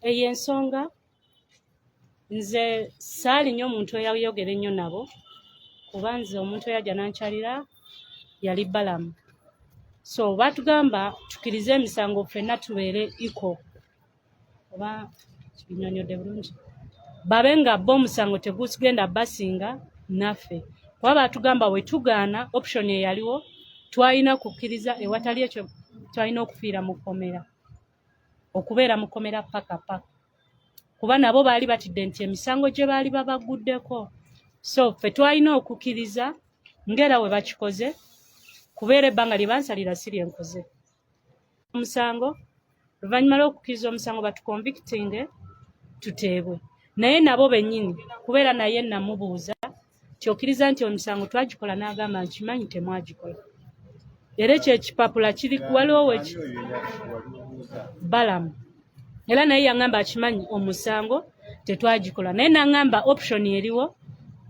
Eyo ensonga nze saali nnyo omuntu eyayogera ennyo nabo kuba nze omuntu eyajja nankyalira yali Balaama. So batugamba tukirize emisango ffenna tubeere iko oba kibinyonyodde bulungi babe nga bo omusango tegugenda basinga naffe kuba batugamba we tugaana option eyaliwo twalina kukkiriza ewatali ekyo twalina okufiira mu kkomera okubeera mu kkomera paka kuba nabo baali batidde nti emisango gye baali babaguddeko so ffe twalina okukkiriza ng'era we bakikoze kubeera ebbanga lye bansalira si lye nkoze omusango oluvannyuma lw'okukkiriza omusango batukonvictinge tuteebwe naye nabo bennyini kubeera naye namubuuza kyokkiriza nti omusango twagikola n'agamba nkimanyi temwagikola era ekyo ekipapula kiri waliwo weki Balaama era naye yaŋŋamba akimanyi omusango tetwagikola naye naŋŋamba option eriwo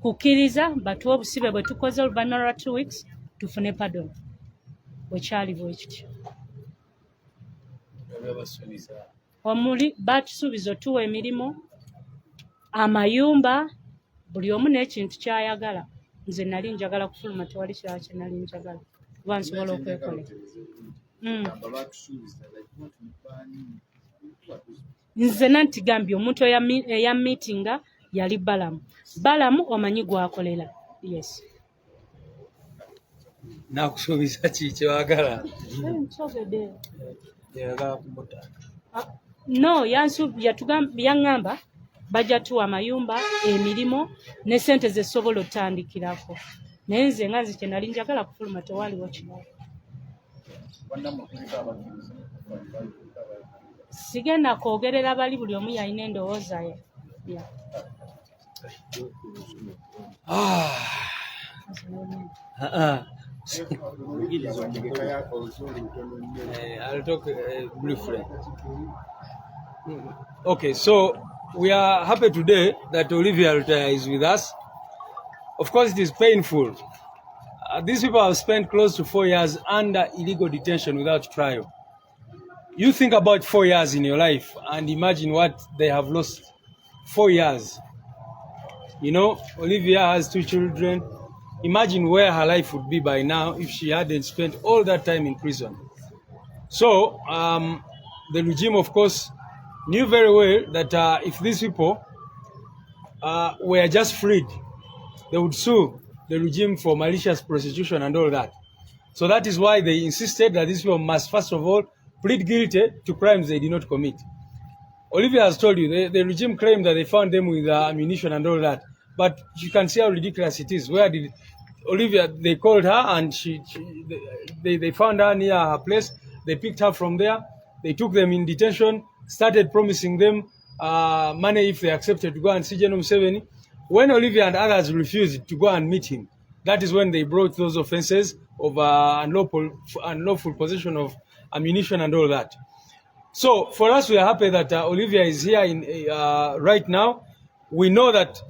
kukkiriza batuwe obusibe bwe tukoze oluvannyuma lwa 2 weeks tufune pardon bwekyali bwekityo omuli batusuubiza otuwa emirimu amayumba buli omu n'ekintu kyayagala nze nali njagala kufuluma tewali kirala kye nali njagala kuba nsobola okwekolera nze nantigambye omuntu eyammiitinga yali Balaama omanyi gwakolera yes nakusuubiza ki kyewagala no yaŋŋamba bajja tuwa amayumba emirimu ne ssente ze sobola otandikirako naye nze nga nze kye nali njagala kufuluma tewaliwo kirala sigenda kwogerera bali buli omu yalina endowooza ye I'll talk briefly. Okay, so we are happy today that Olivia Lutaaya is with us. Of course, it is painful. These people have spent close to 4 years under illegal detention without trial. You think about 4 years in your life and imagine what they have lost. 4 years. You know, Olivia has 2 children. Imagine where her life would be by now if she hadn't spent all that time in prison. So, the regime, of course, knew very well that if these people were just freed, they would sue the regime for malicious prosecution and all that. So that is why they insisted that these people must, first of all, plead guilty to crimes they did not commit. Olivia has told you, the regime claimed that they found them with ammunition and all that. But you can see how ridiculous it is. Where did Olivia, they called her and they found her near her place. They picked her from there. They took them in detention, started promising them money if they accepted to go and see General Museveni. When Olivia and others refused to go and meet him, that is when they brought those offenses of unlawful possession of ammunition and all that. So for us, we are happy that Olivia is here right now. We know that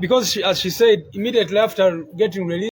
because as she said, immediately after getting released,